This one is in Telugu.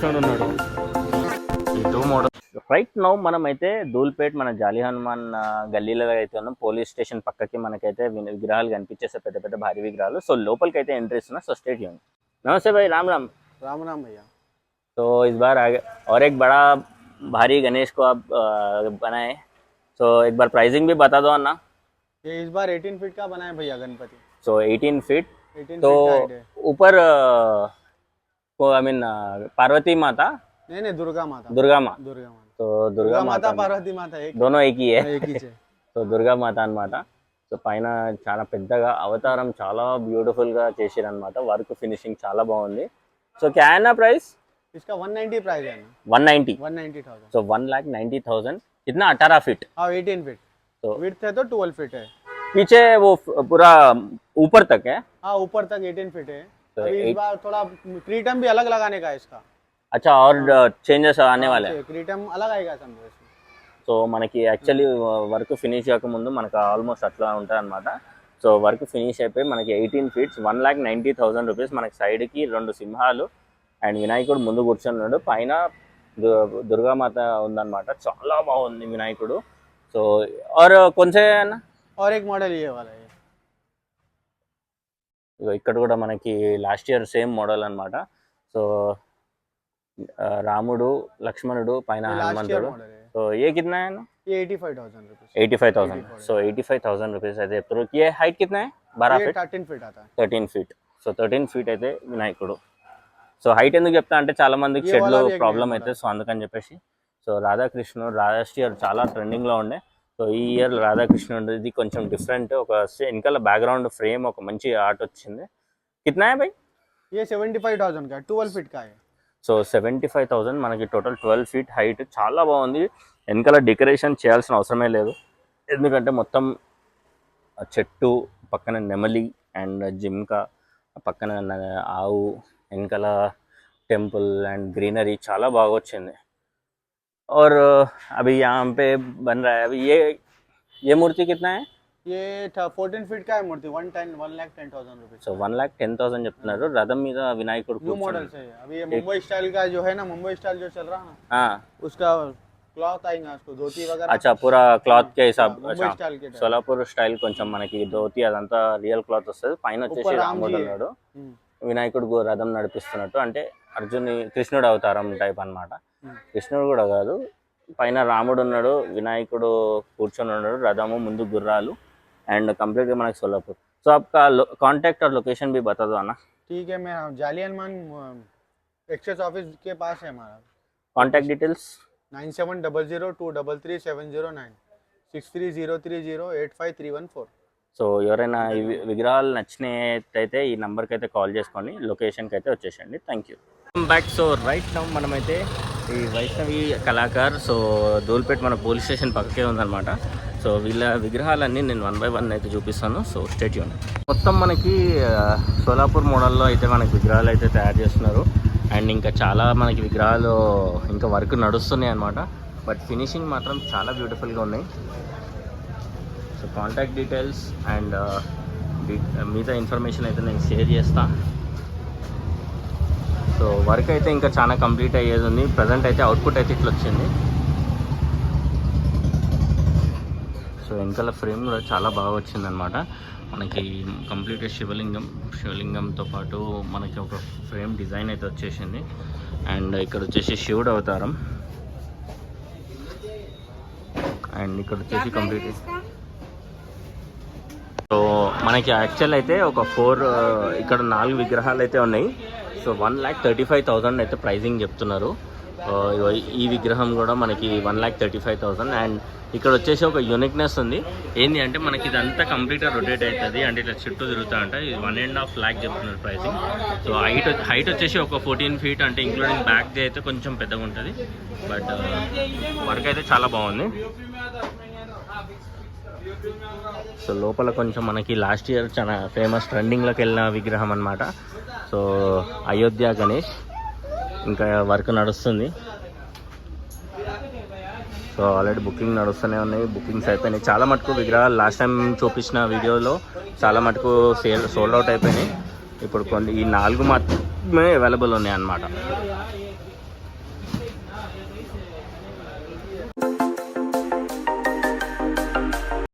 కృష్ణుడు ఉన్నాడు. ఈ 2 మోడల్ రైట్ నౌ మనమైతే ధూల్పేట్ మన జాలి హనుమాన్ గల్లీలో అయితే ఉన్నాం. పోలీస్ స్టేషన్ పక్కకి మనకైతే విగ్రహాలు కనిపించేస్తే పెద్ద పెద్ద భారీ విగ్రహాలు. సో లోపలికి అయితే ఎంట్రీ ఇస్తున్నా. సో स्टेट यूं। नमस्ते भाई, राम राम। राम राम भैया। तो इस बार आगे और एक बड़ा भारी गणेश को आप बनाए, तो एक बार प्राइसिंग भी बता दो ना। ये इस बार 18 फीट का बना है भैया गणपति। सो 18 फीट। 18 तो फीट का ऊपर को आई मीन पार्वती माता, नहीं दुर्गा माता। दुर्गा माँ। दुर्गा माता। तो दुर्गा माता पार्वती माता एक दोनों एक ही है। एक ही है। సో దుర్గా మాత అన్నమాట. సో పైన చాలా పెద్దగా అవతారం చాలా బ్యూటిఫుల్ గా చేశారన్నమాట. వర్క్ ఫినిషింగ్ చాలా బాగుంది. సో क्या है ना प्राइस इसका 190 प्राइस है ना। 190,000। సో 1,90,000। कितना 18 फीट। हाँ 18 फीट। तो विड्थ है तो 12 फीट है। पीछे वो पूरा ऊपर तक है। हाँ ऊपर तक 18 फीट है। तो अभी इस बार थोड़ा क्रीटम भी अलग लगाने का है इसका। अच्छा, और చేంజెస్ आने वाले हैं। क्रीटम अलग आएगा समझो। సో మనకి యాక్చువల్లీ వర్క్ ఫినిష్ కాకముందు మనకు ఆల్మోస్ట్ అట్లా ఉంటుంది అనమాట. సో వర్క్ ఫినిష్ అయిపోయి మనకి 18 ఫీట్స్ 1,90,000 రూపీస్. మనకి సైడ్కి 2 సింహాలు అండ్ వినాయకుడు ముందు కూర్చున్నాడు. పైన దుర్గామాత ఉందన్నమాట. చాలా బాగుంది వినాయకుడు. సో और कौन से और एक मॉडल ये वाला है। ఇక్కడ కూడా మనకి లాస్ట్ ఇయర్ సేమ్ మోడల్ అన్నమాట. సో రాముడు లక్ష్మణుడు పైన హనుమంతుడు. तो ये कितना है ना? ये 85,000 रुपीस। 85,000। सो 85,000 रुपीस అయితే చెప్తారు. ये हाइट कितना है? 12 फीट। 13 फीट आता है। 13 फीट। సో 13 ఫీట్ అయితే వినాయకుడు. సో హైట్ ఎందుకు చెప్తా అంటే చాలా మందికి షెడ్లో ప్రాబ్లం అయితే, సో అందుకని చెప్పేసి. సో రాధాకృష్ణుడు లాస్ట్ ఇయర్ చాలా ట్రెండింగ్లో ఉండే. సో ఈ ఇయర్ రాధాకృష్ణుడిది కొంచెం డిఫరెంట్. ఒక వెనకాల బ్యాక్గ్రౌండ్ ఫ్రేమ్ ఒక మంచి ఆర్ట్ వచ్చింది. कितना है भाई? ये 75,000 का 12 फीट का है। సో 75,000 మనకి టోటల్ 12 ఫీట్ హైట్. చాలా బాగుంది. వెనకాల డెకరేషన్ చేయాల్సిన అవసరమే లేదు, ఎందుకంటే మొత్తం చెట్టు పక్కన నెమలి అండ్ జింక పక్కన ఆవు వెనకాల టెంపుల్ అండ్ గ్రీనరీ చాలా బాగా వచ్చింది. और अभी यहाँ पे बन रहा है। अभी ये मूर्ति कितना है? ये 14 फीट का है मूर्ति। 1,10,000 रुपीस। సో 1,10,000 చెప్తున్నారు. రథం మీద వినాయకుడు न्यू मॉडल से है। अभी ये मुंबई स्टाइल का जो है ना, मुंबई स्टाइल जो चल रहा है ना, हाँ उसका क्लॉथ आएगा, उसको धोती वगैरह। अच्छा, पूरा క్లాత్ के हिसाब। मुंबई स्टाइल के సోలాపూర్ స్టైల్ కొంచెం మనకి ధోతి అదంతా రియల్ క్లాత్ వస్తుంది. పైన వచ్చేసి రాముడు ఉన్నాడు, వినాయకుడు రథం నడిపిస్తున్నట్టు. అంటే కృష్ణుడు అవతారం టైప్ అన్నమాట. కృష్ణుడు కూడా కాదు, పైన రాముడు ఉన్నాడు, వినాయకుడు కూర్చొని ఉన్నాడు, రథము ముందు గుర్రాలు एंड कंप्लीट मन सोलापुर। सो आपका कांटेक्ट और लोकेशन भी बता दो आना। ठीक है, मैं जाली हनुमान एक्सेस ऑफिस के पास है हमारा। Contact details 9700233709 6303085314। సో ఎవరైనా ఈ విగ్రహాలు నచ్చినట్టయితే ఈ నెంబర్కి అయితే కాల్ చేసుకొని లొకేషన్కి అయితే వచ్చేసండి. Thank you back. So right now మనమైతే ఈ వైష్ణవి కళాకార్ సో ధూల్పేట్ మన పోలీస్ స్టేషన్ పక్కకే ఉందన్నమాట. సో వీళ్ళ విగ్రహాలన్నీ నేను 1 by 1 అయితే చూపిస్తాను. సో స్టేట్ యూన్. మొత్తం మనకి సోలాపూర్ మోడల్లో అయితే మనకి విగ్రహాలు అయితే తయారు చేస్తున్నారు. అండ్ ఇంకా చాలా మనకి విగ్రహాలు ఇంకా వర్క్ నడుస్తున్నాయి అన్నమాట. బట్ ఫినిషింగ్ మాత్రం చాలా బ్యూటిఫుల్గా ఉన్నాయి. సో కాంటాక్ట్ డీటెయిల్స్ అండ్ మిగతా ఇన్ఫర్మేషన్ అయితే నేను షేర్ చేస్తాను. సో వర్క్ అయితే ఇంకా చాలా కంప్లీట్ అయ్యేది ఉంది. ప్రజెంట్ అయితే అవుట్పుట్ అయితే ఇట్లా వచ్చింది. సో వెనకాల ఫ్రేమ్ కూడా చాలా బాగా వచ్చిందనమాట. మనకి కంప్లీట్ శివలింగంతో పాటు మనకి ఒక ఫ్రేమ్ డిజైన్ అయితే వచ్చేసింది. అండ్ ఇక్కడ వచ్చేసి శివుడు అవతారం అండ్ ఇక్కడ వచ్చేసి కంప్లీట్. సో మనకి యాక్చువల్ అయితే ఒక 4 ఇక్కడ 4 విగ్రహాలు అయితే ఉన్నాయి. సో 1,35,000 అయితే ప్రైజింగ్ చెప్తున్నారు. ఈ విగ్రహం కూడా మనకి 1,35,000. అండ్ ఇక్కడ వచ్చేసి ఒక యూనిక్నెస్ ఉంది. ఏంటి అంటే మనకి ఇదంతా కంప్లీట్గా రొటేట్ అవుతుంది, అంటే ఇట్లా చుట్టూ తిరుగుతూ ఉంటాయి. ఇది 1.5 lakh చెప్తున్నారు ప్రైసింగ్. సో హైట్ వచ్చేసి ఒక 14 feet, అంటే ఇంక్లూడింగ్ బ్యాక్ది అయితే కొంచెం పెద్దగా ఉంటుంది. బట్ వర్క్ అయితే చాలా బాగుంది. సో లోపల కొంచెం మనకి లాస్ట్ ఇయర్ చాలా ఫేమస్ ట్రెండింగ్లోకి వెళ్ళిన విగ్రహం అన్నమాట. సో అయోధ్య గణేష్ ఇంకా వర్క్ నడుస్తుంది. సో ఆల్రెడీ బుకింగ్ నడుస్తూనే ఉన్నాయి, బుకింగ్స్ అయిపోయినాయి. చాలా మటుకు విగ్రహాలు లాస్ట్ టైం చూపించిన వీడియోలో చాలా మటుకు సోల్డ్ అవుట్ అయిపోయినాయి. ఇప్పుడు కొన్ని ఈ 4 మాత్రమే అవైలబుల్ ఉన్నాయి అన్నమాట.